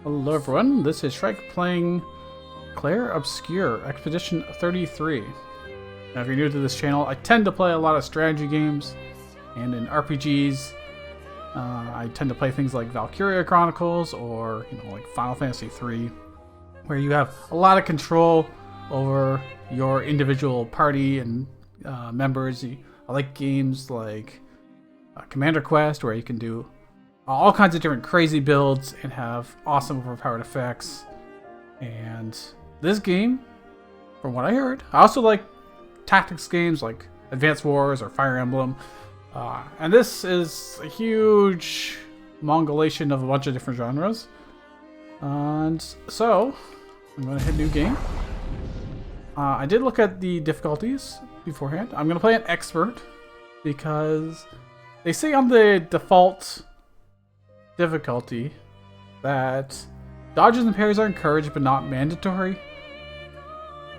Hello everyone, this is Shrike playing Clair Obscur, Expedition 33. Now if you're new to this channel, I tend to play a lot of strategy games, and in RPGs, I tend to play things like Valkyria Chronicles or like Final Fantasy III, where you have a lot of control over your individual party and members. I like games like Commander Quest, where you can do all kinds of different crazy builds and have awesome overpowered effects. And this game, from what I heard, I also like tactics games like Advanced Wars or Fire Emblem. And this is a huge mongolation of a bunch of different genres. And so, I'm going to hit new game. I did look at the difficulties beforehand. I'm going to play an expert because they say on the default difficulty that dodges and parries are encouraged but not mandatory.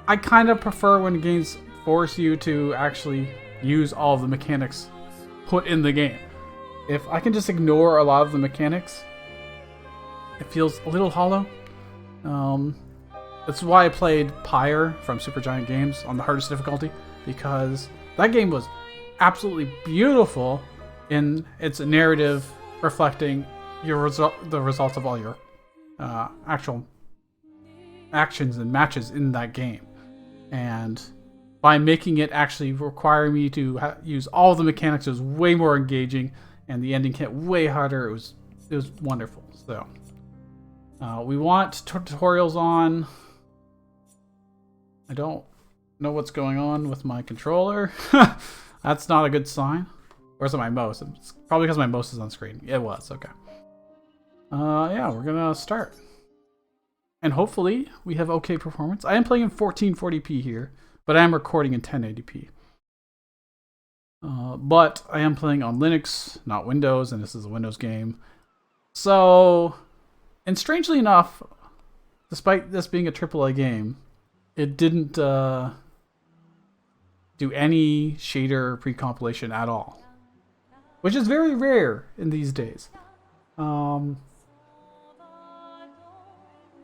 I kind of prefer when games force you to actually use all of the mechanics put in the game. If I can just ignore a lot of the mechanics, it feels a little hollow. That's why I played Pyre from Supergiant Games on the hardest difficulty, because that game was absolutely beautiful in its narrative, reflecting the results of all your actual actions and matches in that game. And by making it actually require me to use all the mechanics, it was way more engaging, and the ending hit way harder. It was wonderful. So we want tutorials on. I don't know what's going on with my controller. That's not a good sign. Where's my mouse? It's probably because my mouse is on screen. It was, okay. Yeah, we're gonna start. And hopefully we have okay performance. I am playing in 1440p here, but I am recording in 1080p. But I am playing on Linux, not Windows, and this is a Windows game. So, and strangely enough, despite this being a AAA game, it didn't do any shader pre-compilation at all, which is very rare in these days.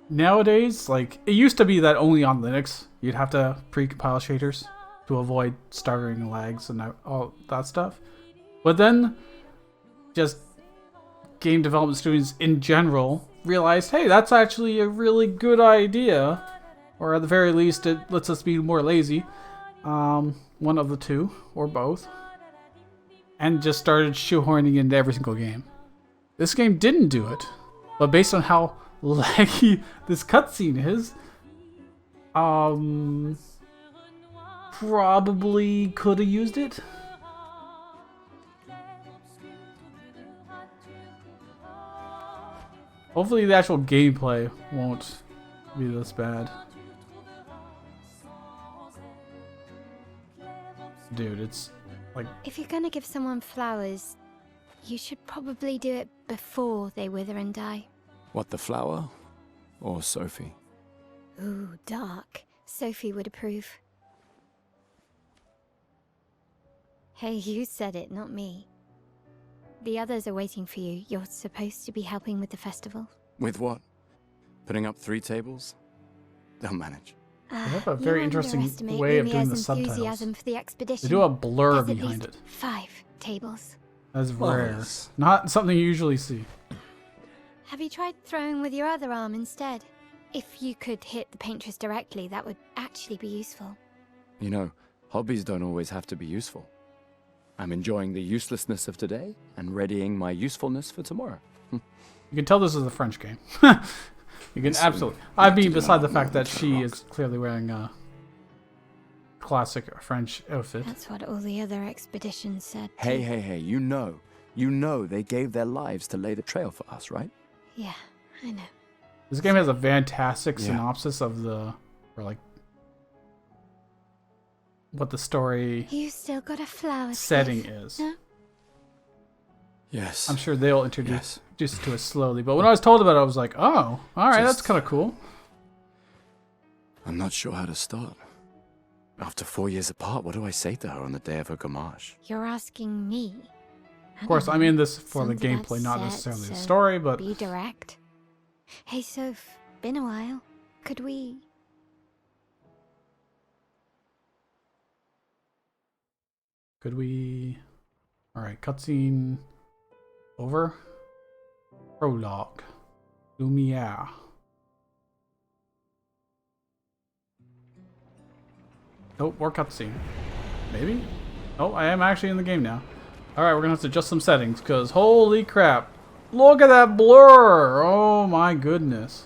Nowadays, like, it used to be that only on Linux you'd have to pre-compile shaders to avoid stuttering lags and all that stuff. But then, just game development students in general realized, hey, that's actually a really good idea. Or at the very least, it lets us be more lazy. One of the two, or both. And just started shoehorning into every single game. This game didn't do it, but based on how laggy this cutscene is, probably could have used it. Hopefully the actual gameplay won't be this bad. Dude, it's like... If you're gonna give someone flowers, you should probably do it before they wither and die. What, the flower? Or Sophie? Ooh, dark. Sophie would approve. Hey, you said it, not me. The others are waiting for you. You're supposed to be helping with the festival. With what? Putting up 3 tables? They'll manage. They have a very interesting way of doing the subtitles. For the expedition. They do a blur There's behind at least it. 5 tables. That's rare. Not something you usually see. Have you tried throwing with your other arm instead? If you could hit the paintress directly, that would actually be useful. You know, hobbies don't always have to be useful. I'm enjoying the uselessness of today and readying my usefulness for tomorrow. You can tell this is a French game. You can absolutely... I mean, beside the fact that she is clearly wearing a classic French outfit. That's what all the other expeditions said. Hey, you know they gave their lives to lay the trail for us, right? Yeah, I know. This game has a fantastic synopsis of what the story You still got a flower setting is. No? Yes. I'm sure they'll introduce it to us slowly. But when I was told about it, I was like, oh, all right, that's kind of cool. I'm not sure how to start. After 4 years apart, what do I say to her on the day of her gamage? You're asking me. Of course, I'm in this for the gameplay, not necessarily the story, but... Be direct. Hey, Soph. Been a while. Could we... Alright, cutscene over. Prologue. Lumiere. Nope, more cutscene. Maybe? Oh, I am actually in the game now. Alright, we're gonna have to adjust some settings, because holy crap. Look at that blur! Oh my goodness.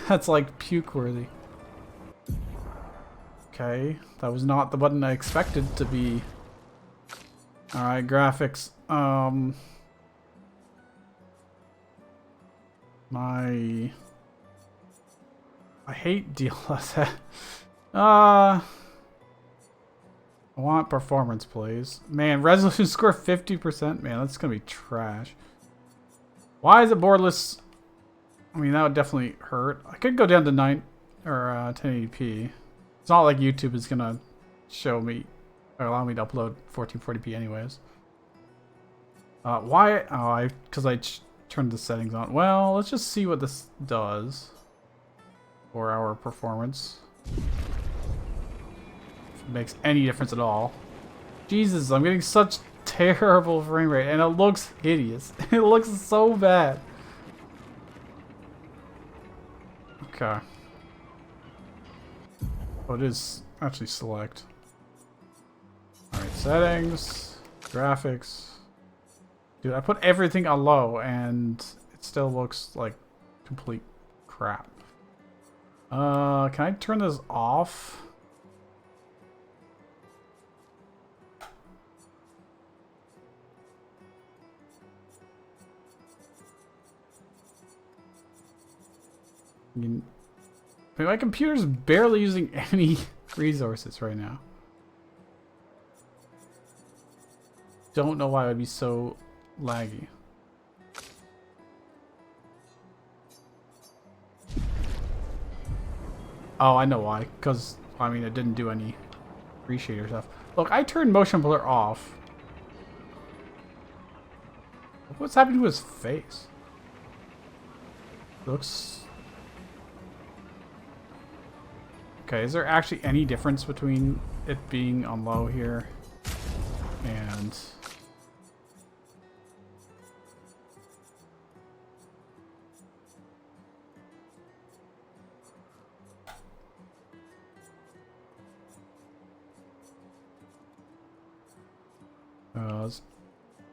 That's like puke worthy. Okay, that was not the button I expected to be. Alright, graphics. I hate DLSS. I want performance, please. Man, resolution score 50%? Man, that's gonna be trash. Why is it borderless? I mean, that would definitely hurt. I could go down to 1080p. It's not like YouTube is gonna show me or allow me to upload 1440p anyways. Why? Oh, because I turned the settings on. Well, let's just see what this does for our performance. If it makes any difference at all. Jesus, I'm getting such terrible frame rate, and it looks hideous. It looks so bad. Okay. Oh, it is actually select. Alright, settings, graphics. Dude, I put everything on low, and it still looks like complete crap. Can I turn this off? I mean, my computer's barely using any resources right now. Don't know why it would be so laggy. Oh, I know why. Because, I mean, it didn't do any reshader stuff. Look, I turned motion blur off. What's happening to his face? Looks... Okay, is there actually any difference between it being on low here and...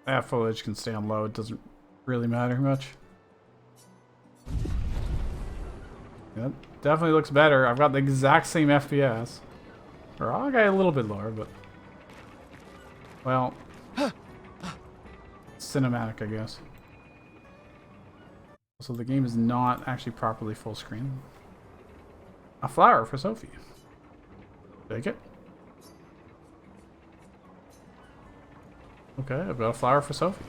that foliage can stay on low. It doesn't really matter much. That definitely looks better. I've got the exact same FPS. Or I got a little bit lower, but... Well... cinematic, I guess. So the game is not actually properly full screen. A flower for Sophie. Take it. Okay, I've got a flower for Sophie.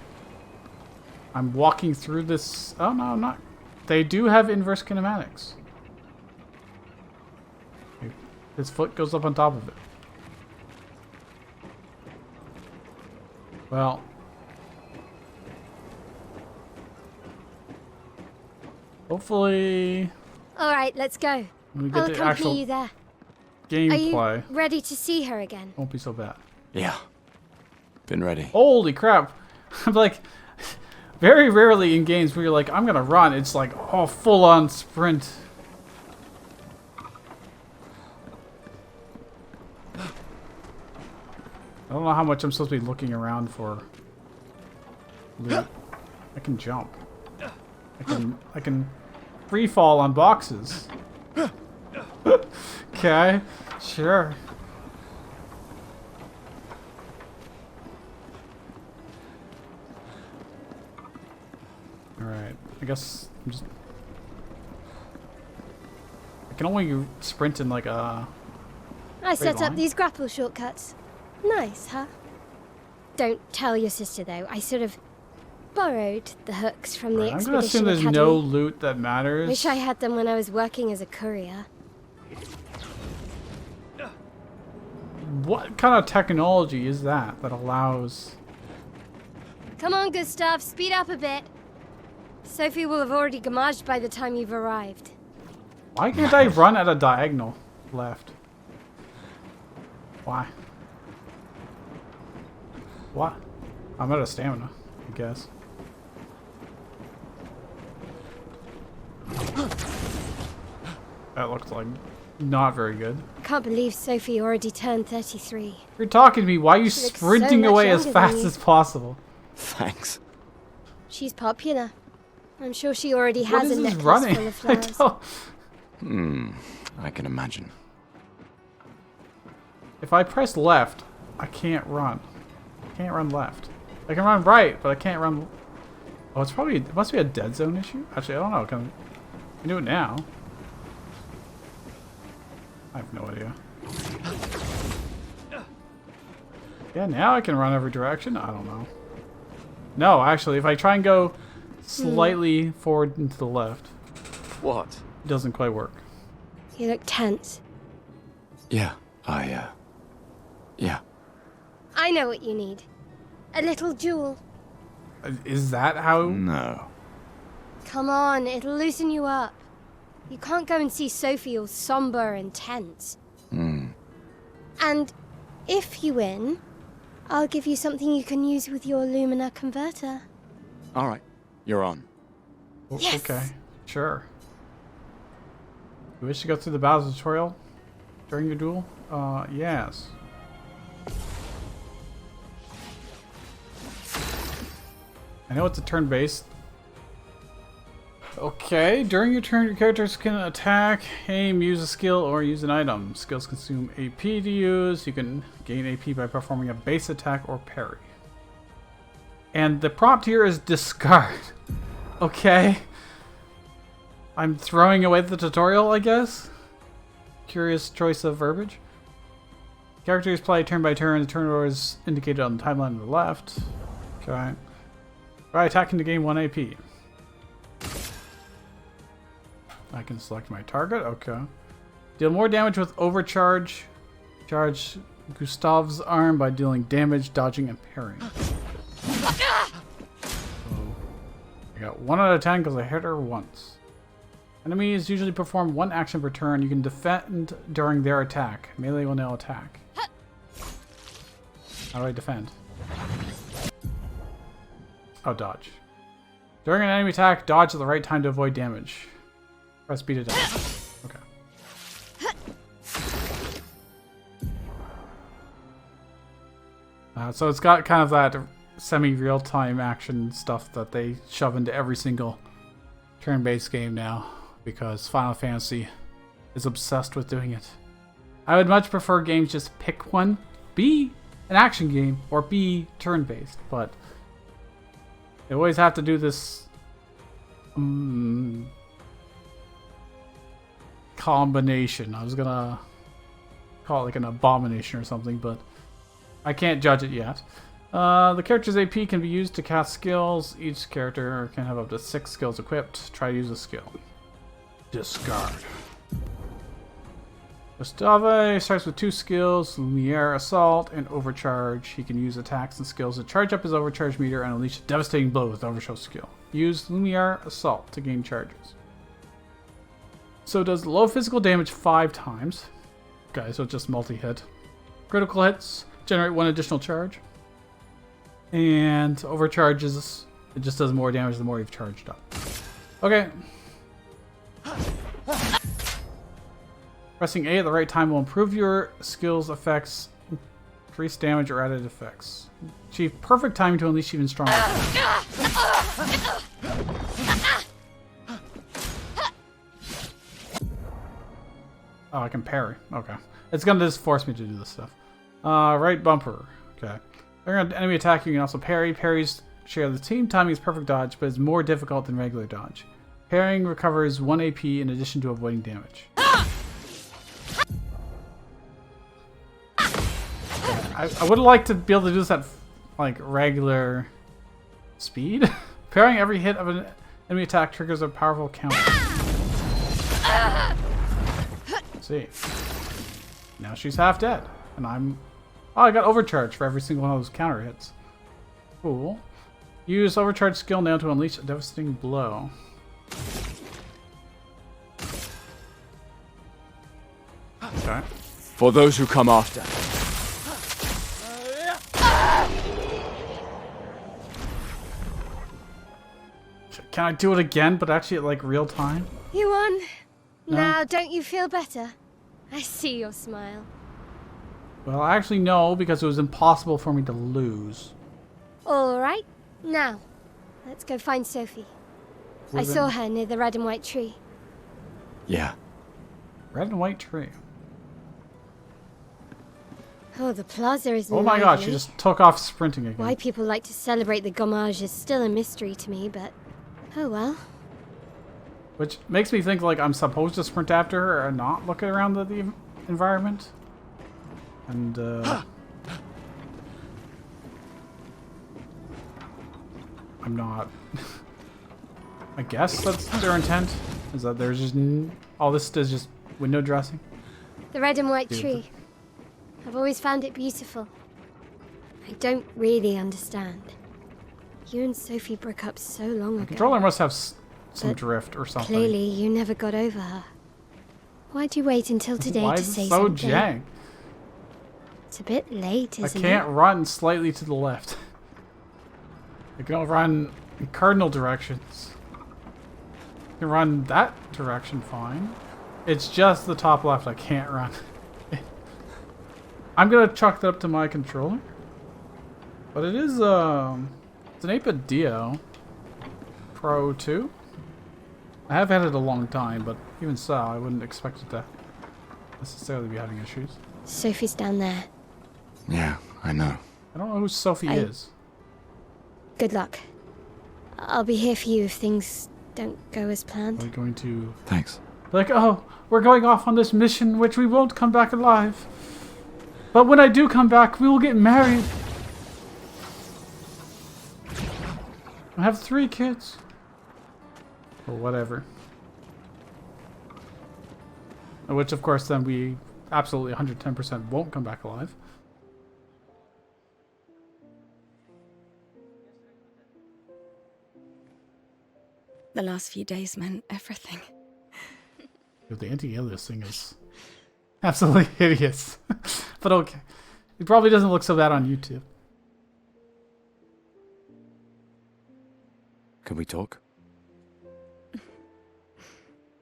I'm walking through this... Oh, no, I'm not. They do have inverse kinematics. His foot goes up on top of it. Well... hopefully... Alright, let's go. When we get I'll the accompany actual you there. gameplay, Are you ready to see her again? won't be so bad. Yeah. Been ready. Holy crap. I'm like, very rarely in games where you're like, I'm gonna run, it's like, oh, full on sprint. I don't know how much I'm supposed to be looking around for loot. I can jump. I can free fall on boxes. Okay, sure. Alright, I guess I'm just... I can only sprint in like a... I set line. up these grapple shortcuts. Nice, huh? Don't tell your sister, though. I sort of borrowed the hooks from the I'm gonna Expedition assume there's Academy. no loot that matters. Wish I had them when I was working as a courier. What kind of technology is that allows... Come on, Gustav, speed up a bit. Sophie will have already gamaged by the time you've arrived. Why can't I run at a diagonal left? Why? What? I'm out of stamina, I guess. That looks like not very good. Can't believe Sophie already turned 33. You're talking to me. Why are you She looks sprinting so much away as younger than fast you. as possible? Thanks. She's popular. I'm sure she already What has is a this necklace running? full of I flowers. don't. I can imagine. If I press left, I can't run. I can't run left. I can run right, but I can't run. Oh, it's probably, it must be a dead zone issue. Actually, I don't know. Can I do it now? I have no idea. Yeah, now I can run every direction. I don't know. No, actually, if I try and go slightly forward and to the left, What? it doesn't quite work. You look tense. Yeah, yeah. I know what you need. A little jewel. Is that how? No. Come on, it'll loosen you up. You can't go and see Sophie all somber and tense. And if you win, I'll give you something you can use with your Lumina converter. All right, you're on. Yes! Okay, sure. You wish to go through the battle tutorial during your duel? Yes. I know it's a turn-based. Okay, during your turn, your characters can attack, aim, use a skill, or use an item. Skills consume AP to use. You can gain AP by performing a base attack or parry. And the prompt here is discard. Okay. I'm throwing away the tutorial, I guess? Curious choice of verbiage. Characters play turn by turn. The turn order is indicated on the timeline on the left. Okay. By attacking to gain 1 AP. I can select my target. Okay. Deal more damage with overcharge. Charge Gustav's arm by dealing damage, dodging, and parrying. I got 1 out of 10 because I hit her once. Enemies usually perform 1 action per turn. You can defend during their attack. Melee will now attack. How do I defend? Oh, dodge. During an enemy attack, dodge at the right time to avoid damage. Press B to dodge. Okay. So it's got kind of that semi-real-time action stuff that they shove into every single turn-based game now, because Final Fantasy is obsessed with doing it. I would much prefer games just pick one, be an action game, or be turn-based, but they always have to do this combination. I was gonna call it like an abomination or something, but I can't judge it yet. The character's AP can be used to cast skills. Each character can have up to 6 skills equipped. Try to use a skill. Discard. Gustave starts with 2 skills, Lumiere, Assault, and Overcharge. He can use attacks and skills to charge up his overcharge meter and unleash a devastating blow with Overshow skill. Use Lumiere, Assault to gain charges. So it does low physical damage 5 times. Okay, so it's just multi-hit. Critical hits generate 1 additional charge. And overcharges, it just does more damage the more you've charged up. Okay. Pressing A at the right time will improve your skills effects, increase damage, or added effects. Achieve perfect timing to unleash even stronger. Oh, I can parry. Okay. It's gonna just force me to do this stuff. Right bumper. Okay. During an enemy attack, you can also parry. Parries share the same timing as perfect dodge, but is more difficult than regular dodge. Parrying recovers 1 AP in addition to avoiding damage. I would like to be able to do this at like regular speed. Parrying every hit of an enemy attack triggers a powerful counter. Let's see. Now she's half dead, and I'm. Oh, I got overcharge for every single one of those counter hits. Cool. Use overcharge skill now to unleash a devastating blow. Okay. For those who come after. Can I do it again, but actually at like real time? You won. No. Now, don't you feel better? I see your smile. Well, actually no, because it was impossible for me to lose. All right. Now, let's go find Sophie. I saw her near the red and white tree. Yeah. Red and white tree. Oh, the plaza is Oh my god, lively. she just took off sprinting again. Why people like to celebrate the gommage is still a mystery to me, but oh well. Which makes me think like I'm supposed to sprint after her and not look around the environment. And I'm not. I guess that's their intent. Is that there's just all this is just window dressing. The red and white Beautiful. tree. I've always found it beautiful. I don't really understand. You and Sophie broke up so long ago. Controller must have some But drift or something. Clearly, you never got over her. Why'd you wait until today Why to is it say so something? jank? It's a bit late, I isn't can't it? run slightly to the left. I can only run in cardinal directions. I can run that direction fine. It's just the top left I can't run. I'm gonna chalk that up to my controller. But it is it's an 8-bit Dio Pro 2. I have had it a long time, but even so, I wouldn't expect it to necessarily be having issues. Sophie's down there. Yeah, I know. I don't know who Sophie is. Good luck. I'll be here for you if things don't go as Are planned. we going to Thanks. like, oh, we're going off on this mission which we won't come back alive. But when I do come back, we will get married. I have 3 kids. Or whatever. Which, of course, then we absolutely 110% won't come back alive. The last few days meant everything. The anti-aliasing is absolutely hideous. But okay. It probably doesn't look so bad on YouTube. Can we talk?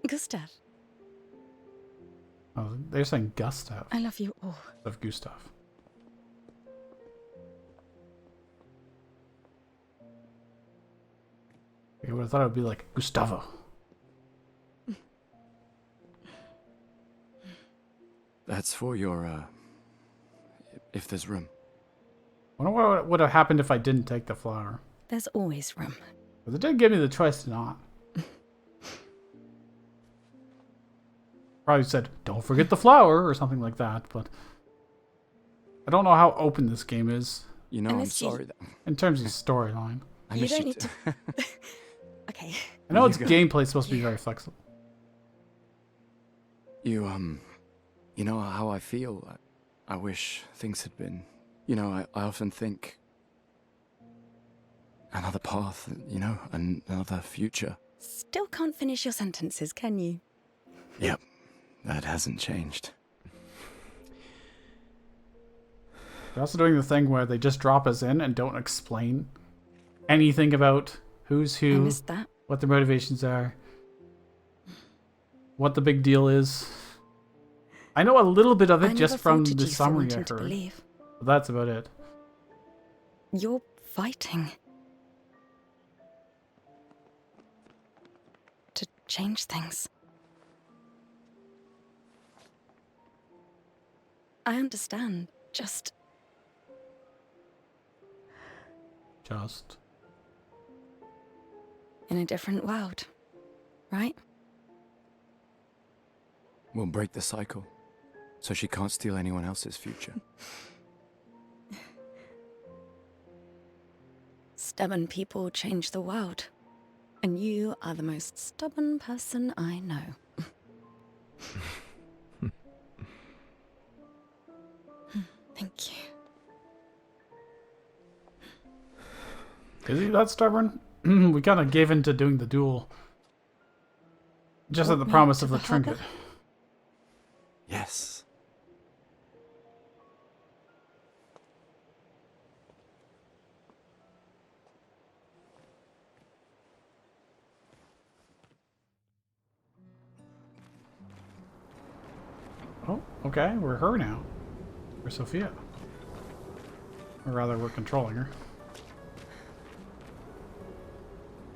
Gustav, Oh, they're saying Gustav I love you all. of Gustav. I would have thought it would be like Gustavo. That's for your, if there's room. I wonder what would have happened if I didn't take the flower. There's always room. Because it did give me the choice to not. Probably said, don't forget the flower, or something like that, but I don't know how open this game is You know, I'm Unless you- sorry that in terms of storyline. I You miss don't you need too. Okay. I know You its go. gameplay is supposed to be very flexible. You know how I feel? I wish things had been, you know, I often think another path, you know, another future. Still can't finish your sentences, can you? Yep, that hasn't changed. They're also doing the thing where they just drop us in and don't explain anything about who's I who, missed that. what their motivations are, what the big deal is. I know a little bit of I it just never from faulted the you for summary I wanting to heard. believe. But that's about it. You're fighting to change things. I understand. Just in a different world, right? We'll break the cycle, so she can't steal anyone else's future. Stubborn people change the world. And you are the most stubborn person I know. Thank you. Is he that stubborn? We kind of gave in to doing the duel. Just at the promise of the trinket. Yes. Oh, okay, we're her now. We're Sophia. Or rather, we're controlling her.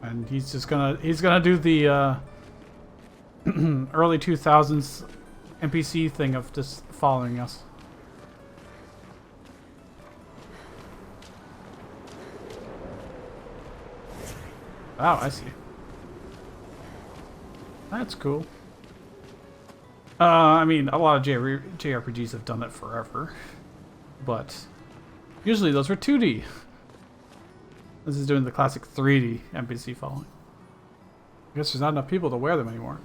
And he's gonna do the early 2000s NPC thing of just following us. Oh, I see. That's cool. I mean, a lot of JRPGs have done it forever, but usually those were 2D. This is doing the classic 3D NPC following. I guess there's not enough people to wear them anymore.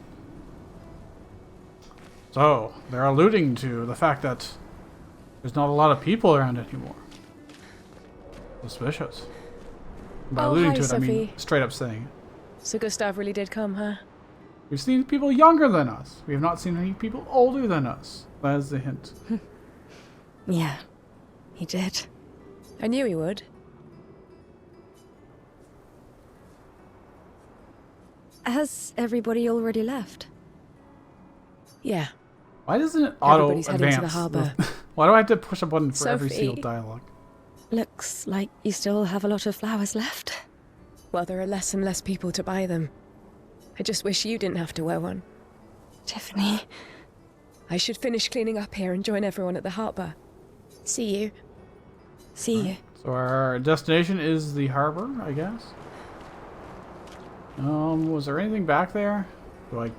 So, they're alluding to the fact that there's not a lot of people around anymore. Suspicious. By alluding to it, Sophie. I mean straight up saying it. So Gustav really did come, huh? We've seen people younger than us. We have not seen any people older than us. That is the hint. Yeah, he did. I knew he would. Has everybody already left? Yeah. Why doesn't it auto Everybody's heading advance? to the harbour. Why do I have to push a button for every Sophie. single dialogue? Looks like you still have a lot of flowers left. Well, there are less and less people to buy them. I just wish you didn't have to wear one. Tiffany. I should finish cleaning up here and join everyone at the harbour. See you. See you. So our destination is the harbor, I guess. Was there anything back there? Do I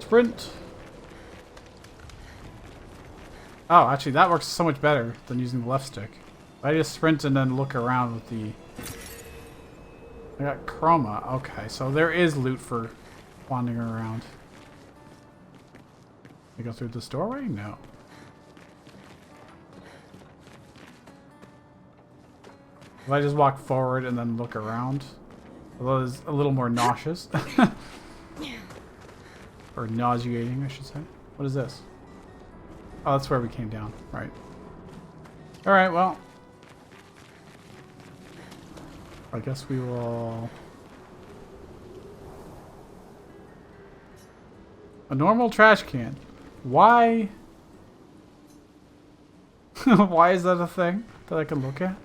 sprint? Oh, actually, that works so much better than using the left stick. I just sprint and then look around with the... I got chroma. Okay, so there is loot for wandering around. I go through this doorway? No. If I just walk forward and then look around, although it's a little more nauseous. Or nauseating, I should say. What is this? Oh, that's where we came down. Right. Alright, well. I guess we will... A normal trash can. Why? Why is that a thing that I can look at?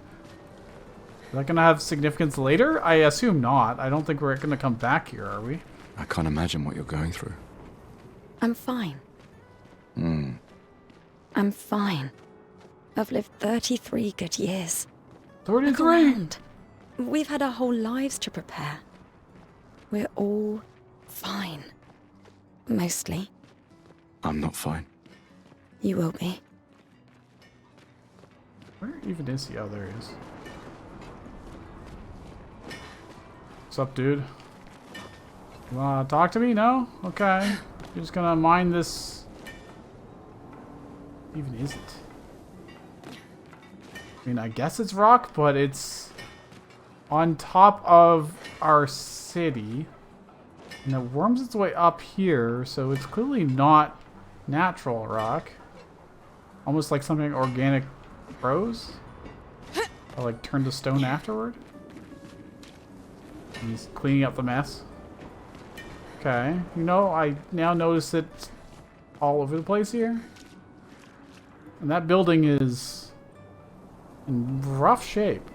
Is that gonna have significance later? I assume not. I don't think we're gonna come back here, are we? I can't imagine what you're going through. I'm fine. I'm fine. I've lived 33 good years. Look 33! around. We've had our whole lives to prepare. We're all fine. Mostly. I'm not fine. You will be. Where even is he? Oh, there he is. What's up, dude? You wanna talk to me? No? Okay. You're just gonna mine this... What even is it? I mean, I guess it's rock, but it's on top of our city. And it worms its way up here, so it's clearly not natural rock. Almost like something organic grows. Or like turn to stone afterward. And he's cleaning up the mess. Okay. You know, I now notice it all over the place here. And that building is in rough shape.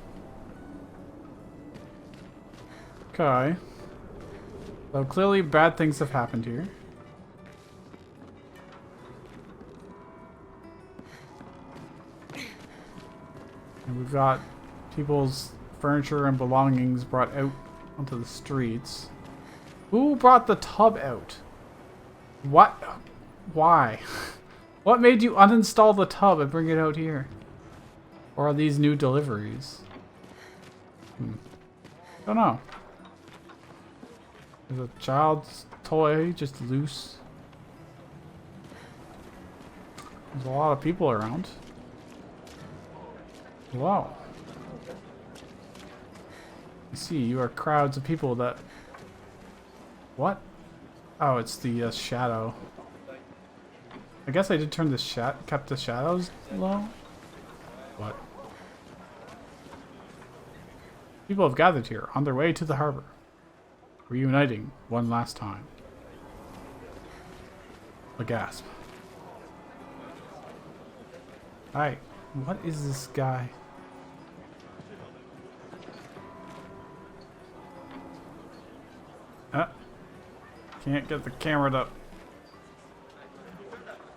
Okay. So clearly bad things have happened here. And we've got people's furniture and belongings brought out onto the streets. Who brought the tub out? What? Why? What made you uninstall the tub and bring it out here? Or are these new deliveries? Don't know. There's a child's toy just loose. There's a lot of people around. Wow. You see, you are crowds of people that... What? Oh, it's the shadow. I guess I did turn the kept the shadows low? What? People have gathered here on their way to the harbor, reuniting one last time. A gasp. Hi, what is this guy? Can't get the camera up.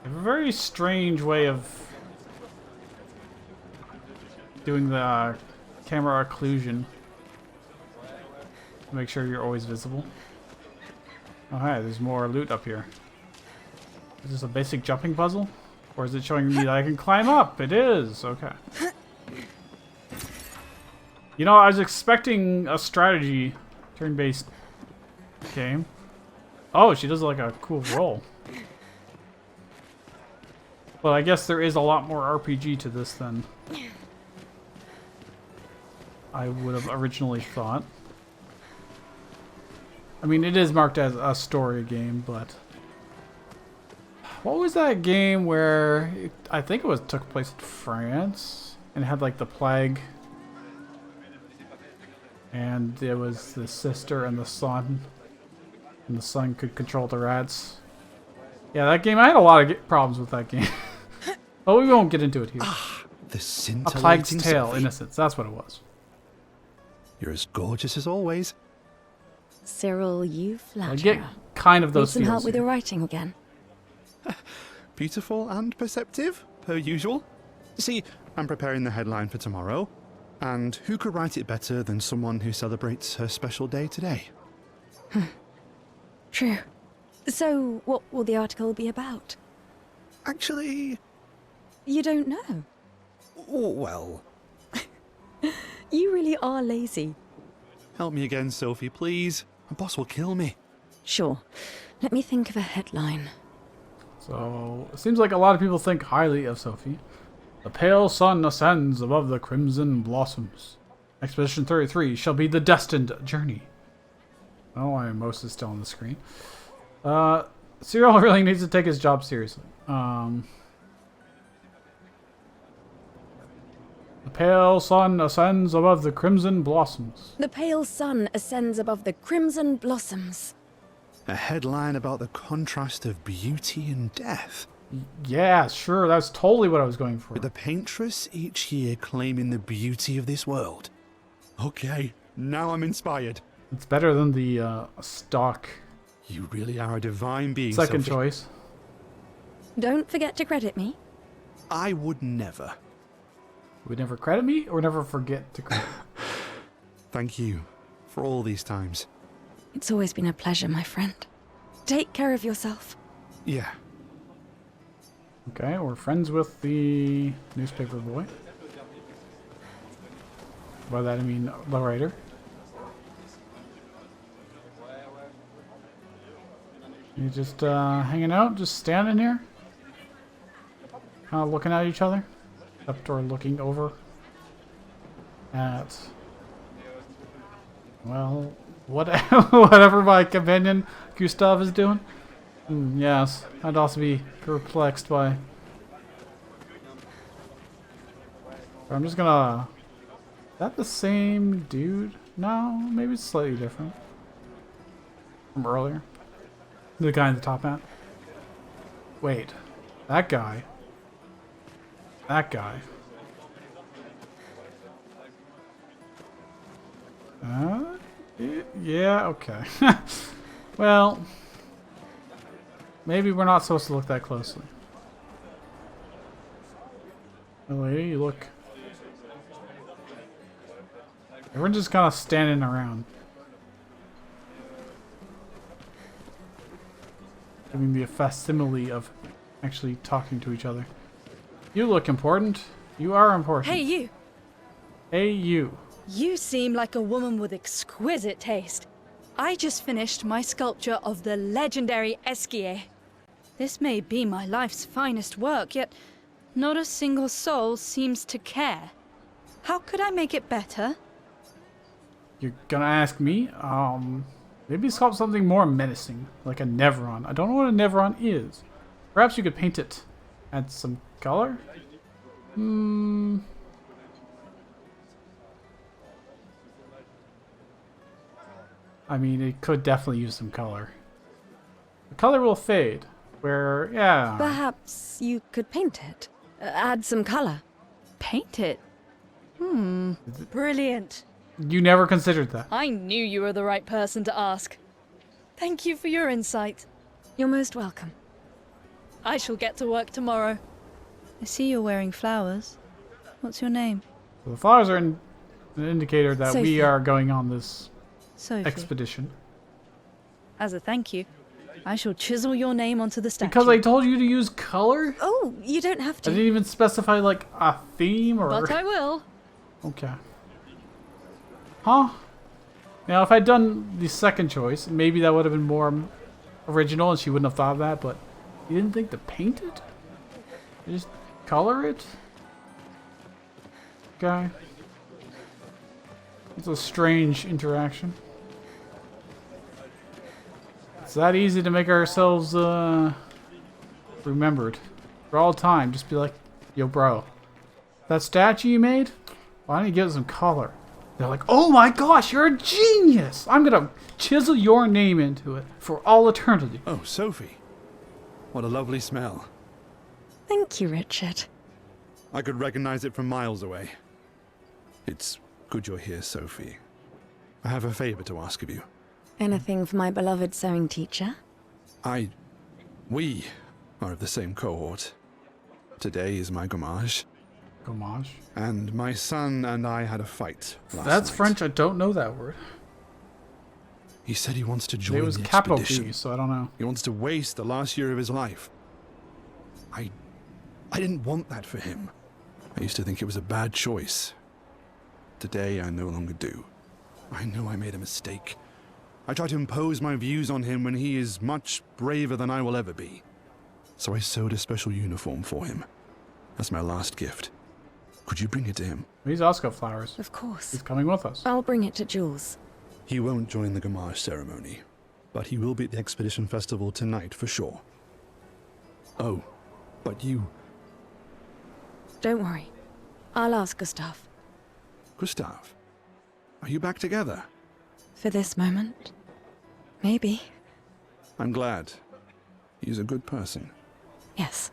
A very strange way of doing the camera occlusion. Make sure you're always visible. Oh hi, there's more loot up here. Is this a basic jumping puzzle? Or is it showing me that I can climb up? It is! Okay. You know, I was expecting a strategy turn-based game. Oh, she does like a cool roll. But I guess there is a lot more RPG to this than I would have originally thought. I mean, it is marked as a story game, but... What was that game where... I think it took place in France, and it had like the plague. And there was the sister and the son. And the son could control the rats. Yeah, that game, I had a lot of problems with that game. But we won't get into it here. The A scintillating Plague's Tale, Sophie. Innocence, that's what it was. You're as gorgeous as always. Cyril, you flatter. I get kind of Need those some feels help with here. your writing again? Beautiful and perceptive, per usual. See, I'm preparing the headline for tomorrow. And who could write it better than someone who celebrates her special day today? True. So, what will the article be about? Actually, You don't know. well, You really are lazy. help me again, Sophie, please. My boss will kill me. Sure. Let me think of a headline. So, it seems like a lot of people think highly of Sophie. The pale sun ascends above the crimson blossoms. Expedition 33 shall be the destined journey. Oh, most is still on the screen. Cyril really needs to take his job seriously. The pale sun ascends above the crimson blossoms. The pale sun ascends above the crimson blossoms. A headline about the contrast of beauty and death. Yeah, sure, that's totally what I was going for. With the paintress each year claiming the beauty of this world. Okay, now I'm inspired. It's better than the stock You really are a divine being, second Sophie. choice. Don't forget to credit me. I would never. Would never credit me or never forget to credit. Thank you for all these times. It's always been a pleasure, my friend. Take care of yourself. Yeah. Okay, we're friends with the newspaper boy. By that I mean the writer. You just hanging out, just standing here? Kind of looking at each other? Except or looking over at... Well, what, whatever my companion Gustav is doing. Yes, I'd also be perplexed by... I'm just gonna... Is that the same dude? No, maybe it's slightly different. From earlier. The guy in the top hat. Wait. That guy. That guy. Yeah, okay. Well, maybe we're not supposed to look that closely. Oh, lady, you look... Everyone's just kind of standing around. Giving me a facsimile of actually talking to each other. You look important. You are important. Hey, you! Hey, you. You seem like a woman with exquisite taste. I just finished my sculpture of the legendary Esquier. This may be my life's finest work, yet not a single soul seems to care. How could I make it better? You're gonna ask me? Maybe it's called something more menacing, like a Nevron. I don't know what a Nevron is. Perhaps you could paint it. Add some color? I mean, it could definitely use some color. The color will fade. Where, yeah. Perhaps you could paint it. Add some color. Paint it? Brilliant. You never considered that. I knew you were the right person to ask. Thank you for your insight. You're most welcome. I shall get to work tomorrow. I see you're wearing flowers. What's your name? So the flowers are an indicator that we Sophie. are going on this Sophie. expedition. As a thank you, I shall chisel your name onto the statue. Because I told you to use color? Oh, you don't have I to. didn't even specify like a theme or... But I will. Okay. Huh? Now, if I'd done the second choice, maybe that would have been more original and she wouldn't have thought of that, but you didn't think to paint it? You just color it? Okay. It's a strange interaction. It's that easy to make ourselves, remembered. For all time, just be like, yo, bro. That statue you made? Why don't you give it some color? They're like, oh my gosh, you're a genius! I'm gonna chisel your name into it for all eternity. Oh, Sophie. What a lovely smell. Thank you, Richard. I could recognize it from miles away. It's good you're here, Sophie. I have a favor to ask of you. Anything for my beloved sewing teacher? We are of the same cohort. Today is my gommage. Gommage. And my son and I had a fight last That's night. French, I don't know that word. He said he wants to join It was the capital expedition. P, so I don't know. He wants to waste the last year of his life. I didn't want that for him. I used to think it was a bad choice. Today, I no longer do. I know I made a mistake. I tried to impose my views on him when he is much braver than I will ever be. So I sewed a special uniform for him. That's my last gift. Could you bring it to him? He's also got flowers. Of course. He's coming with us. I'll bring it to Jules. He won't join the gommage ceremony, but he will be at the Expedition Festival tonight for sure. Oh, but you... Don't worry. I'll ask Gustav. Gustav, are you back together? For this moment. Maybe. I'm glad. He's a good person. Yes.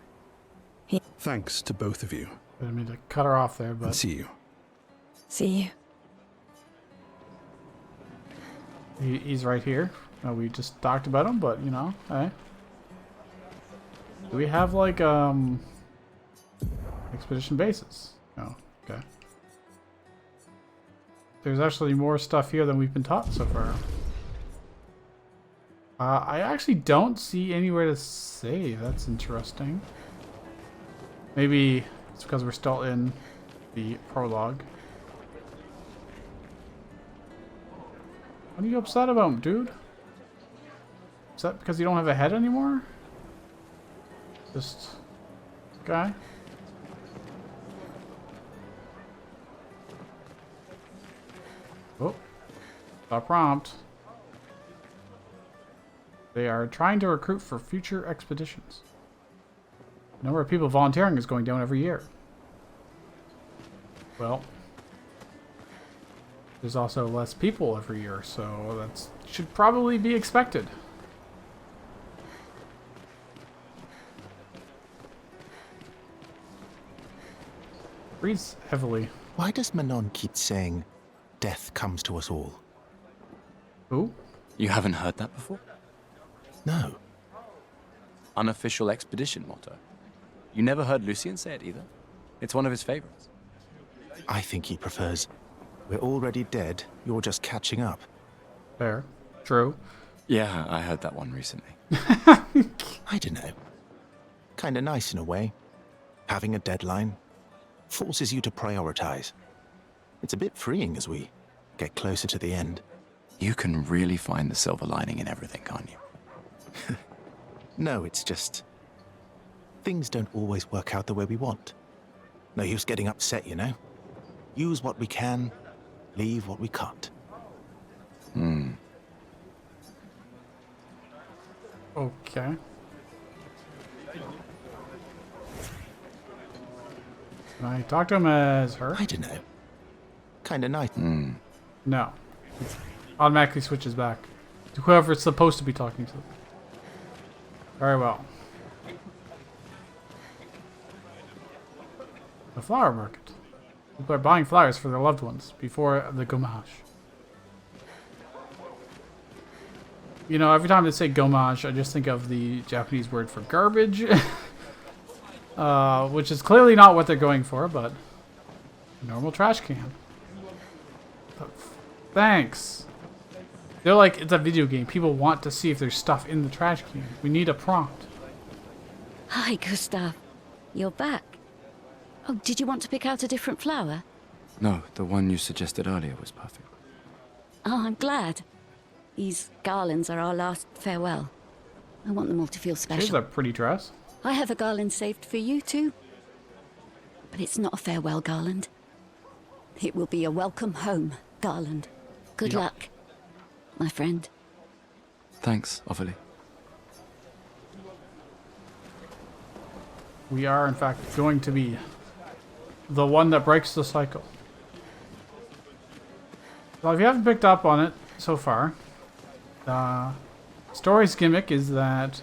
Thanks to both of you. I didn't mean to cut her off there, And but see you. See you. he's right here. We just talked about him, but you know, hey. Do we have like expedition bases? No. Okay. There's actually more stuff here than we've been taught so far. I actually don't see anywhere to save. That's interesting. Maybe it's because we're still in the prologue. What are you upset about, dude? Is that because you don't have a head anymore? Just... guy? Oh. Stop prompt. They are trying to recruit for future expeditions. The number of people volunteering is going down every year. Well, there's also less people every year, so that should probably be expected. Breathes heavily. Why does Manon keep saying, death comes to us all? Who? You haven't heard that before? No. Unofficial expedition motto. You never heard Lucien say it either? It's one of his favorites. I think he prefers, we're already dead, you're just catching up. Fair. True. Yeah, I heard that one recently. I don't know. Kinda nice in a way. Having a deadline forces you to prioritize. It's a bit freeing as we get closer to the end. You can really find the silver lining in everything, can't you? No, it's just... things don't always work out the way we want. No use getting upset, you know? Use what we can, leave what we can't. Okay. Can I talk to him as her? I don't know. Kinda nice. No. It automatically switches back to whoever it's supposed to be talking to. Very well. The flower market. People are buying flowers for their loved ones before the gommage. You know, every time they say gommage, I just think of the Japanese word for garbage. Which is clearly not what they're going for, but a normal trash can. But thanks. They're like, it's a video game. People want to see if there's stuff in the trash can. We need a prompt. Hi, Gustav. You're back. Oh, did you want to pick out a different flower? No, the one you suggested earlier was perfect. Oh, I'm glad. These garlands are our last farewell. I want them all to feel special. She's a pretty dress. I have a garland saved for you too. But it's not a farewell garland. It will be a welcome home garland. Good luck, my friend. Thanks, Ophelia. We are, in fact, going to be the one that breaks the cycle. Well, if you haven't picked up on it so far, the story's gimmick is that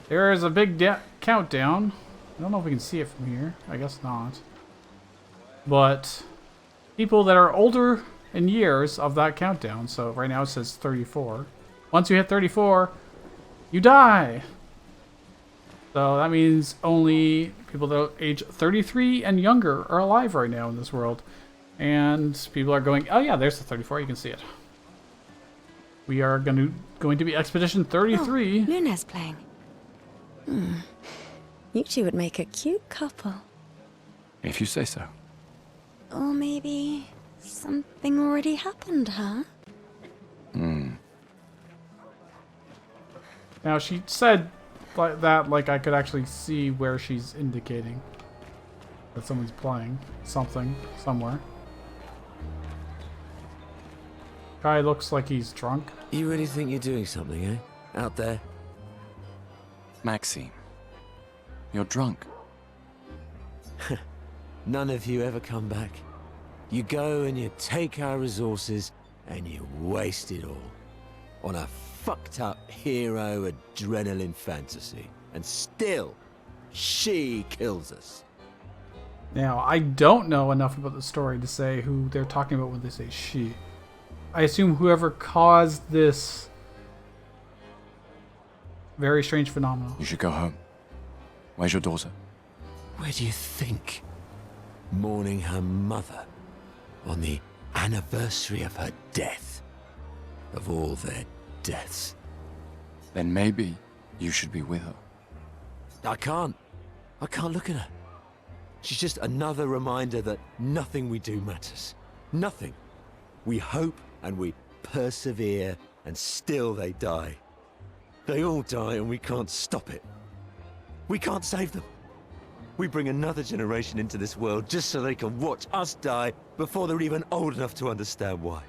there is a big countdown. I don't know if we can see it from here. I guess not. But people that are older in years of that countdown, so right now it says 34. Once you hit 34, you die. So that means only people that are age 33 and younger are alive right now in this world. And people are going, oh yeah, there's the 34, you can see it. We are going to be Expedition 33. Oh, Luna's playing. You two would make a cute couple. If you say so. Or maybe something already happened, huh? Now she said like that, like I could actually see where she's indicating that someone's playing something somewhere. Guy looks like he's drunk. You really think you're doing something, eh? Out there? Maxime, you're drunk. None of you ever come back. You go and you take our resources and you waste it all on a fucked up hero adrenaline fantasy. And still, she kills us. Now, I don't know enough about the story to say who they're talking about when they say she. I assume whoever caused this very strange phenomenon. You should go home. Where's your daughter? Where do you think? Mourning her mother on the anniversary of her death. Of all their deaths. Then maybe you should be with her. I can't look at her. She's just another reminder that nothing we do matters. Nothing. We hope and we persevere, and still they die. They all die and we can't stop it. We can't save them. We bring another generation into this world just so they can watch us die before they're even old enough to understand why.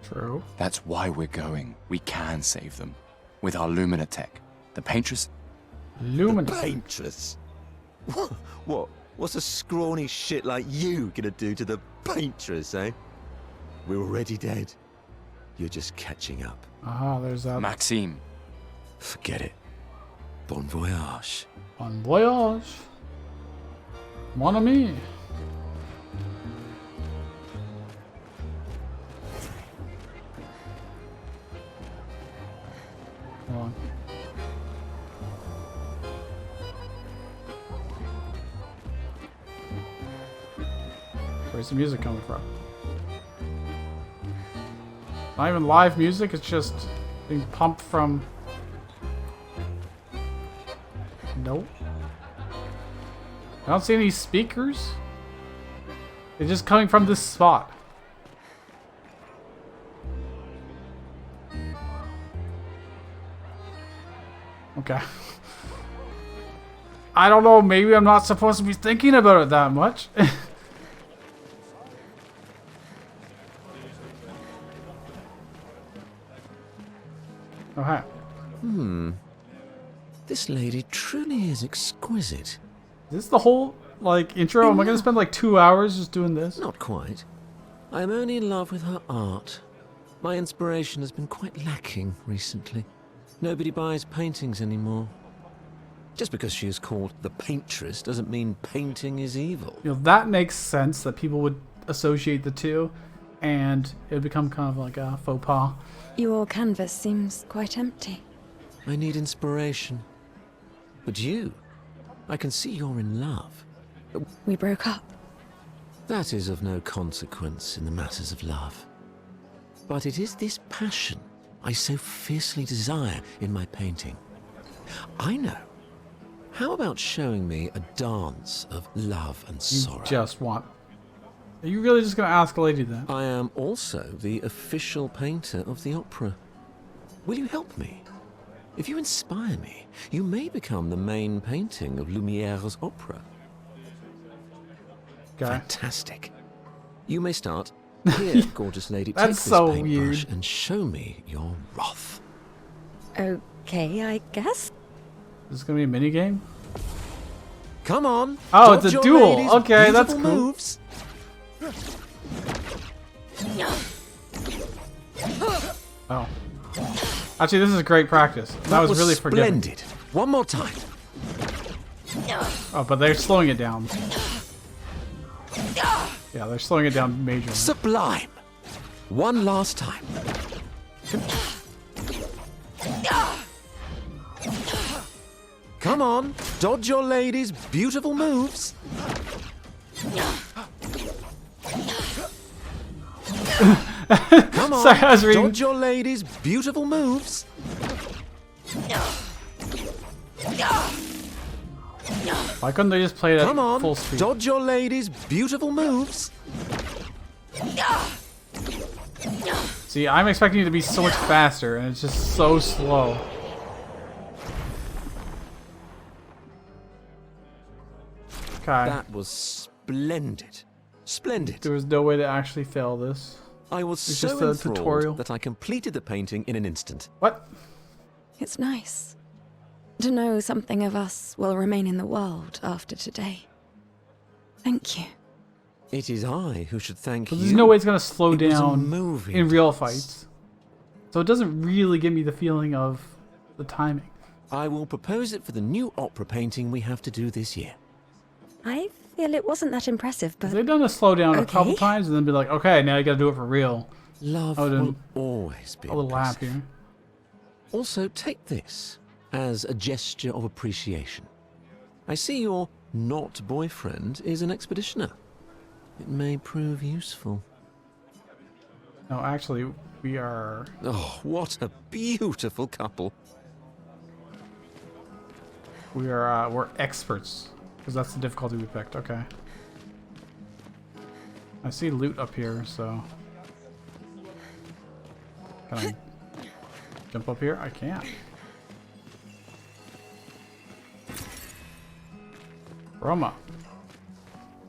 True. That's why we're going. We can save them. With our Lumina tech. The Paintress... Lumina. The Paintress? What? What's a scrawny shit like you gonna do to the Paintress, eh? We're already dead. You're just catching up. Aha, there's that. Maxime. Forget it. Bon voyage. Bon voyage. Mon ami. Hold on. Where's the music coming from? Not even live music, it's just being pumped from... Nope. I don't see any speakers. They're just coming from this spot. Okay. I don't know, maybe I'm not supposed to be thinking about it that much. Okay. This lady truly is exquisite. Is this the whole, like, intro? Am I gonna spend like 2 hours just doing this? Not quite. I am only in love with her art. My inspiration has been quite lacking recently. Nobody buys paintings anymore. Just because she is called the paintress doesn't mean painting is evil. You know, that makes sense that people would associate the two, and it would become kind of like a faux pas. Your canvas seems quite empty. I need inspiration. But you, I can see you're in love. We broke up. That is of no consequence in the matters of love. But it is this passion I so fiercely desire in my painting. I know. How about showing me a dance of love and sorrow? You just want... Are you really just going to ask a lady that? I am also the official painter of the opera. Will you help me? If you inspire me, you may become the main painting of Lumiere's opera. Okay. Fantastic. You may start. Here, gorgeous lady, take this so paintbrush weird. and show me your wrath. Okay, I guess. Is this going to be a mini game? Come on. Oh, it's a dodge your duel. lady's Okay, that's beautiful cool. moves. Oh. Actually, this is great practice. That was really forgiving. splendid. One more time. Oh, but they're slowing it down. Yeah, they're slowing it down majorly. Sublime. One last time. Come on, dodge your lady's beautiful moves. Come on, Sorry, I was reading. dodge your lady's beautiful moves. Why couldn't they just play it Come at on, full speed? dodge your lady's beautiful moves. See, I'm expecting it to be so much faster, and it's just so slow. Okay. That was splendid. Splendid. There was no way to actually fail this. I was It's so just a enthralled tutorial. that I completed the painting in an instant. What? It's nice to know something of us will remain in the world after today. Thank you. It is I who should thank But you. there's no way it's gonna slow It was a down moving in real dance. fights. So it doesn't really give me the feeling of the timing. I will propose it for the new opera painting we have to do this year. I feel it wasn't that impressive, but They've done a slow down a couple Okay. times and then be like, okay, now you gotta do it for real. Love I will would've always be a little impressive. happier. Also, take this as a gesture of appreciation. I see your not boyfriend is an expeditioner. It may prove useful. No, actually, we are... Oh, what a beautiful couple. We're experts. Because that's the difficulty we picked. Okay. I see loot up here, so... Can I jump up here? I can't. Roma.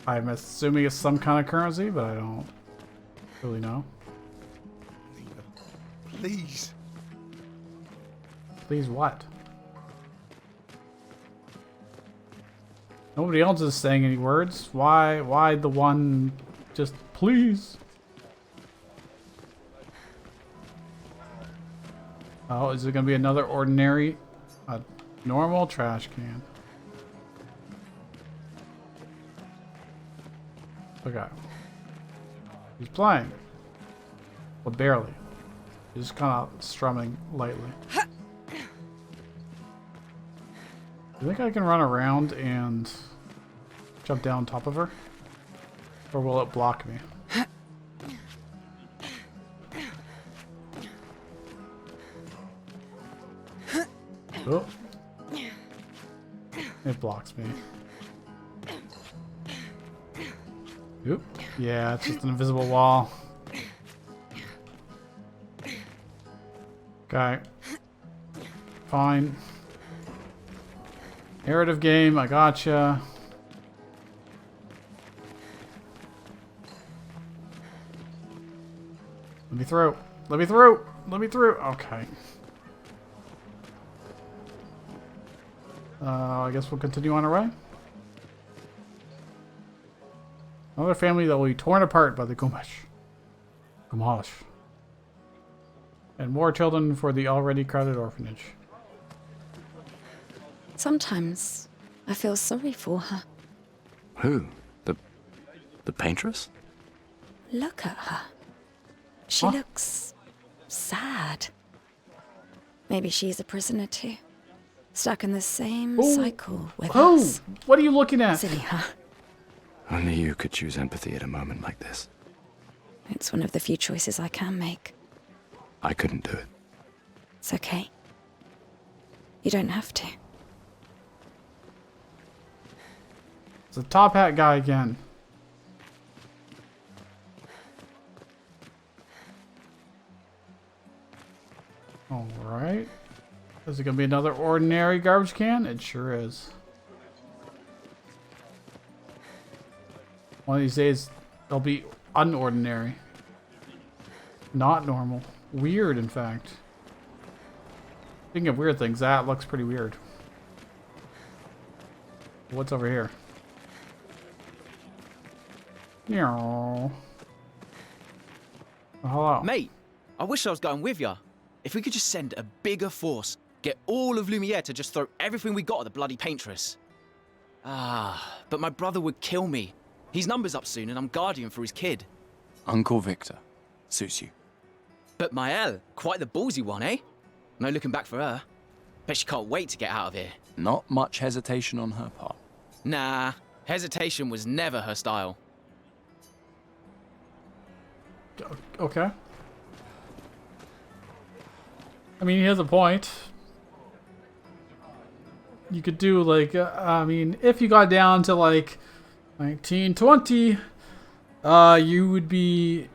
I'm assuming it's some kind of currency, but I don't really know. Please. Please what? Nobody else is saying any words. Why the one just please? Oh, is it gonna be another ordinary, normal trash can? Okay. He's playing. Well, barely. He's just kind of strumming lightly. Do you think I can run around and jump down top of her? Or will it block me? Oh. It blocks me. Oop. Yeah, it's just an invisible wall. Okay. Fine. Narrative game, I gotcha. Let me through. Let me through. Let me through. Okay. I guess we'll continue on our way. Another family that will be torn apart by the Gumash. And more children for the already crowded orphanage. Sometimes I feel sorry for her. Who? The paintress? Look at her. She looks sad. Maybe she's a prisoner too. Stuck in the same cycle with us. What are you looking at? Silly her. Only you could choose empathy at a moment like this. It's one of the few choices I can make. I couldn't do it. It's okay. You don't have to. It's a top hat guy again. Alright. Is it going to be another ordinary garbage can? It sure is. One of these days, they'll be unordinary. Not normal. Weird, in fact. Speaking of weird things, that looks pretty weird. What's over here? Meow. Oh, hello. Mate, I wish I was going with ya. If we could just send a bigger force, get all of Lumiere to just throw everything we got at the bloody paintress. But my brother would kill me. His number's up soon and I'm guardian for his kid. Uncle Victor. Suits you. But Maëlle, quite the ballsy one, eh? No looking back for her. Bet she can't wait to get out of here. Not much hesitation on her part. Nah, hesitation was never her style. Okay. I mean, he has a point. You could do, like, I mean, if you got down to, like, 1920, you would be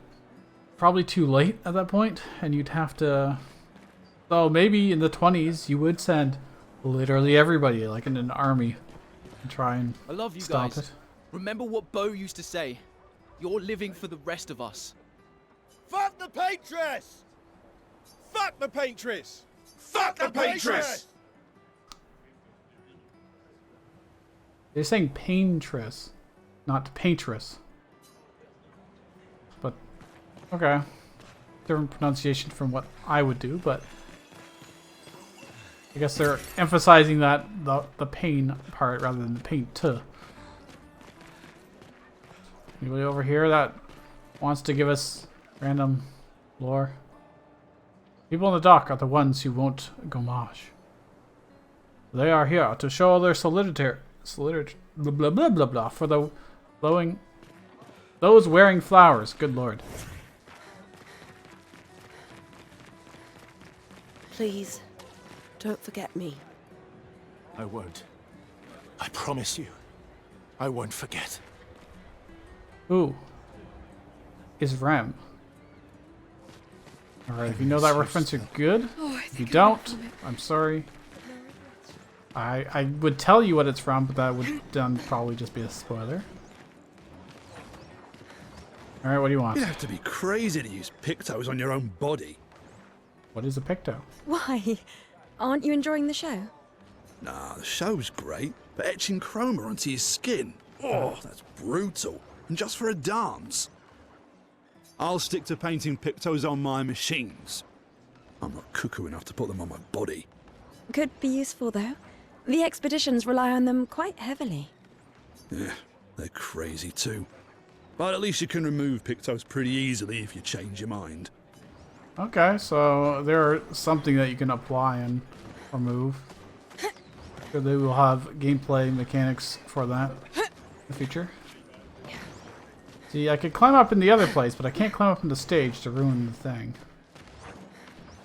probably too late at that point, and you'd have to... So maybe in the 20s, you would send literally everybody, like in an army, and try and I love you stop guys. it. Remember what Bo used to say. You're living for the rest of us. Fuck the paintress! Fuck the paintress! Fuck the paintress! They're saying paintress, not paintress. But, okay. Different pronunciation from what I would do, but I guess they're emphasizing that the pain part rather than the paint. Anybody over here that wants to give us random lore? People on the dock are the ones who won't gomage. They are here to show their solidarity blah blah blah blah blah for the blowing those wearing flowers. Good lord. Please, don't forget me. I won't. I promise you. I won't forget. Who is Rem? Alright, if you know that reference, you're good. If you don't, I'm sorry. I would tell you what it's from, but that would then probably just be a spoiler. Alright, what do you want? You'd have to be crazy to use pictos on your own body. What is a picto? Why? Aren't you enjoying the show? Nah, the show's great, but etching chroma onto your skin, oh, that's brutal. And just for a dance. I'll stick to painting pictos on my machines. I'm not cuckoo enough to put them on my body. Could be useful though. The expeditions rely on them quite heavily. Yeah, they're crazy too. But at least you can remove pictos pretty easily if you change your mind. Okay, so there's something that you can apply and remove. So they will have gameplay mechanics for that in the future. See, I could climb up in the other place, but I can't climb up in the stage to ruin the thing.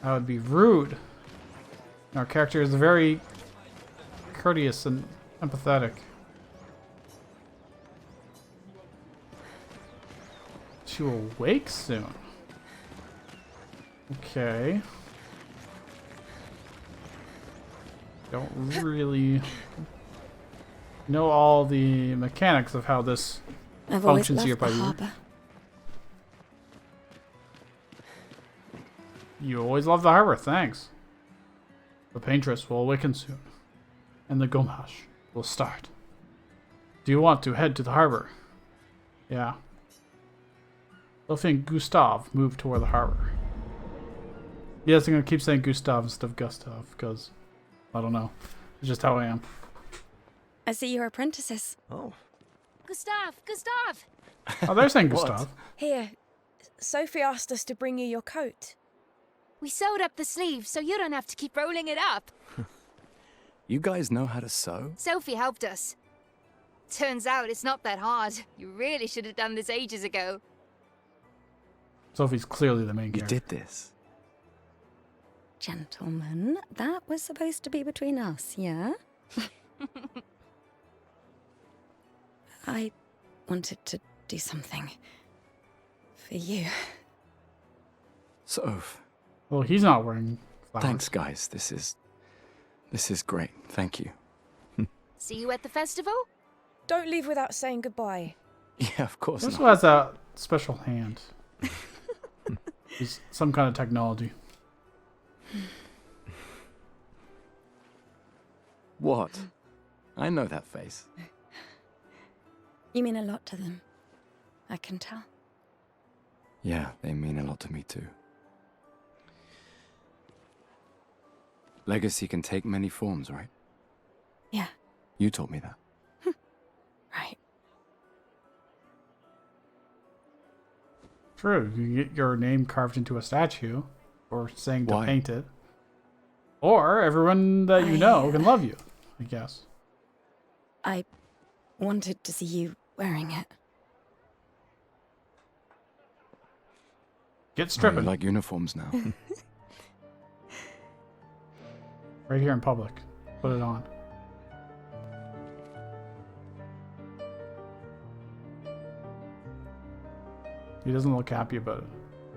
That would be rude. Our character is very courteous and empathetic. To awake soon. Okay. Don't really know all the mechanics of how this I've always functions here, loved the by the way. harbour. You always love the harbor, thanks. The paintress will awaken soon. and the Gomash will start. Do you want to head to the harbor? Yeah. Sophie and Gustav move toward the harbor. Yes, I'm going to keep saying Gustav instead of Gustav, because, I don't know. It's just how I am. I see you're apprentices. Oh. Gustav! Gustav! Oh, they're saying Gustav. Here, Sophie asked us to bring you your coat. We sewed up the sleeves so you don't have to keep rolling it up. You guys know how to sew? Sophie helped us. Turns out it's not that hard. You really should have done this ages ago. Sophie's clearly the main You character. did this. Gentlemen, that was supposed to be between us, yeah? I wanted to do something for you. Soph. Well, he's not wearing flowers. Thanks, guys. This is great. Thank you. See you at the festival? Don't leave without saying goodbye. Yeah, of course This not. one has a special hand. It's some kind of technology. What? I know that face. You mean a lot to them. I can tell. Yeah, they mean a lot to me too. Legacy can take many forms, right? Yeah. You told me that. Right. True, you can get your name carved into a statue, or saying to Why? paint it. Or everyone that you know can love you, I guess. I wanted to see you wearing it. Get Oh, stripping. you like uniforms now. Right here in public. Put it on. He doesn't look happy about it.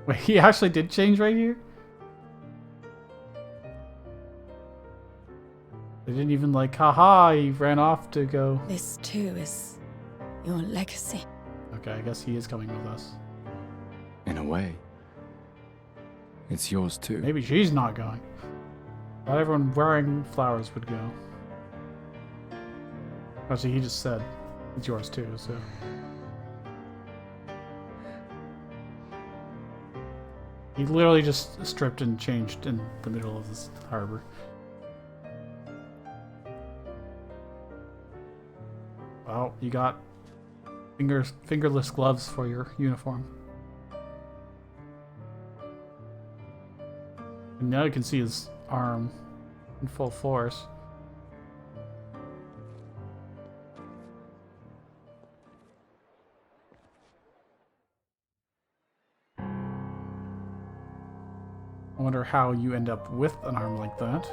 Wait, he actually did change right here? They didn't even like, haha, he ran off to go. This too is your legacy. Okay, I guess he is coming with us. In a way. It's yours too. Maybe she's not going. Not everyone wearing flowers would go. Actually, he just said it's yours too, so. He literally just stripped and changed in the middle of this harbor. Well, you got fingerless gloves for your uniform. And now you can see his arm in full force. I wonder how you end up with an arm like that.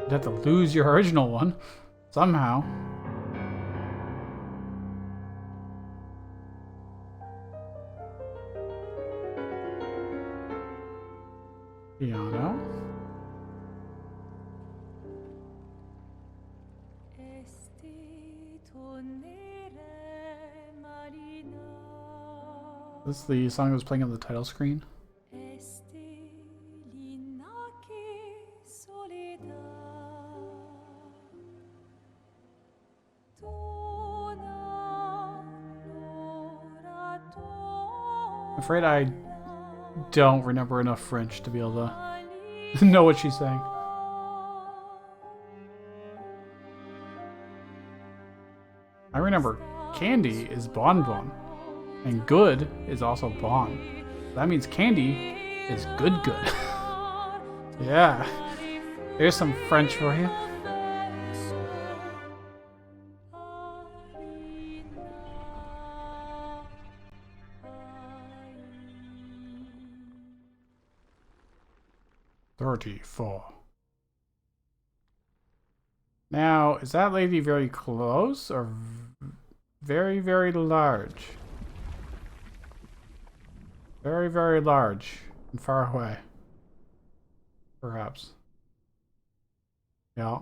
You'd have to lose your original one somehow. Piano. This is the song that was playing on the title screen. I'm afraid I don't remember enough French to be able to know what she's saying. I remember candy is bonbon, and good is also bon. That means candy is good. Yeah. There's some French for you. $34. Now, is that lady very close or very, very large? Very, very large and far away. Perhaps. Yeah.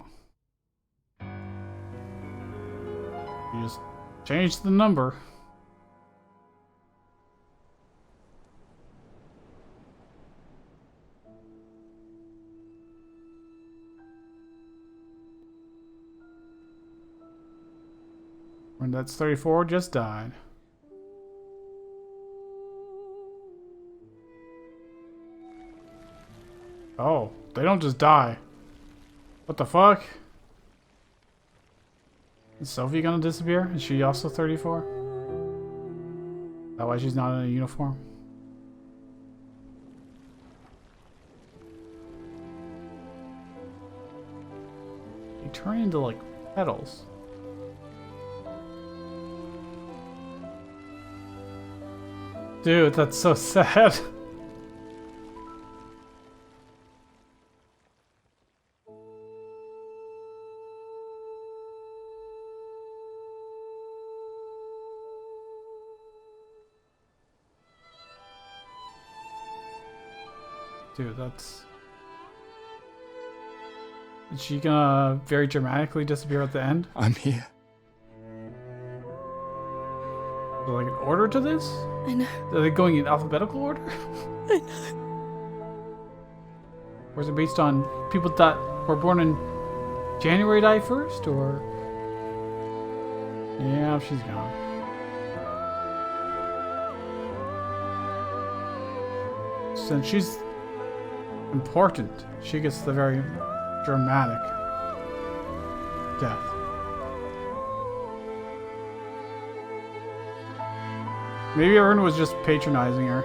You just changed the number. And that's 34 just died. Oh, they don't just die. What the fuck? Is Sophie gonna disappear? Is she also 34? Is that why she's not in a uniform? They turn into like petals. Dude, that's so sad. Dude, that's... Is she gonna very dramatically disappear at the end? I'm here. Is there like an order to this? I know. Are they going in alphabetical order? I know. Or is it based on people that were born in January die first, or... Yeah, she's gone. Since she's important, she gets the very dramatic death. Maybe everyone was just patronizing her.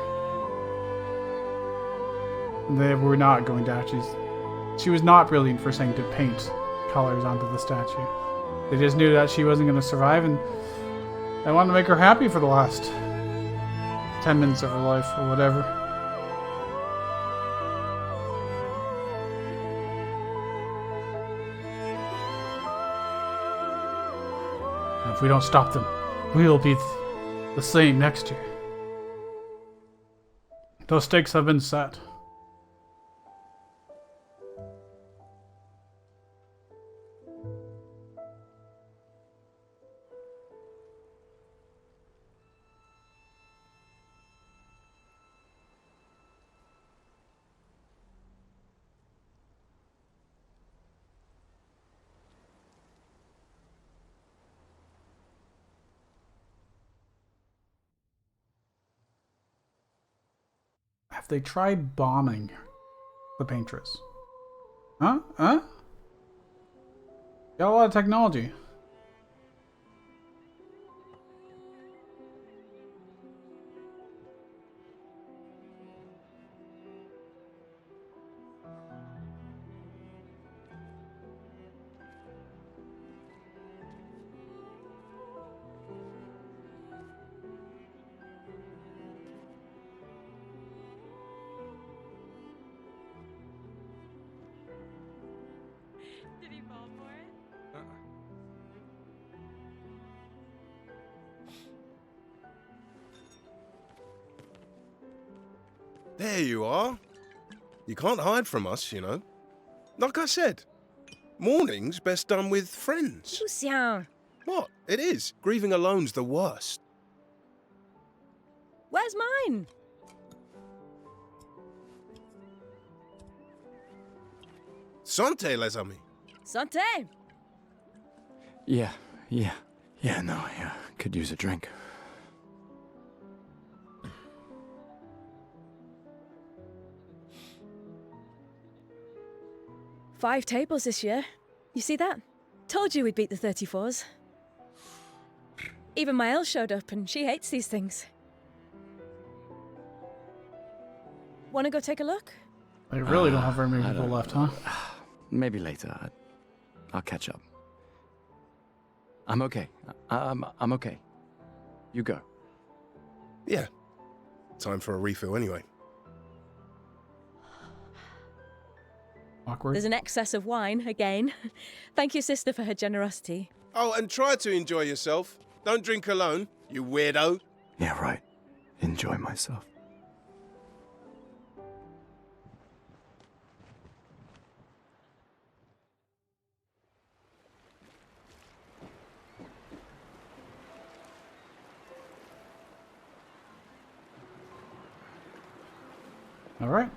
They were not going to actually... She was not brilliant for saying to paint colors onto the statue. They just knew that she wasn't going to survive, and they wanted to make her happy for the last 10 minutes of her life, or whatever. And if we don't stop them, we'll be the same next year. Those stakes have been set. Have they tried bombing the paintress? Huh? Huh? Got a lot of technology. Did he fall for it? There you are. You can't hide from us, you know. Like I said, mourning's best done with friends. 不想. What? It is. Grieving alone's the worst. Where's mine? Santé, les amis. Santé. Yeah, could use a drink. Five tables this year. You see that? Told you we'd beat the 34s. Even my Elle showed up, and she hates these things. Want to go take a look? They really don't have very many people left, huh? Maybe later. I'll catch up. I'm okay. I'm okay. You go. Yeah. Time for a refill anyway. Awkward. There's an excess of wine, again. Thank your sister for her generosity. Oh, and try to enjoy yourself. Don't drink alone, you weirdo. Yeah, right. Enjoy myself. Alright.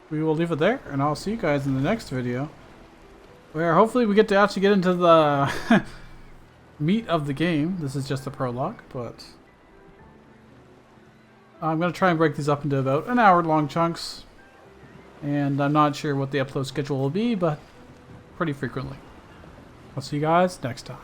We will leave it there, and I'll see you guys in the next video. Where hopefully we get to actually get into the meat of the game. This is just the prologue, but I'm going to try and break these up into about an hour-long chunks. And I'm not sure what the upload schedule will be, but pretty frequently. I'll see you guys next time.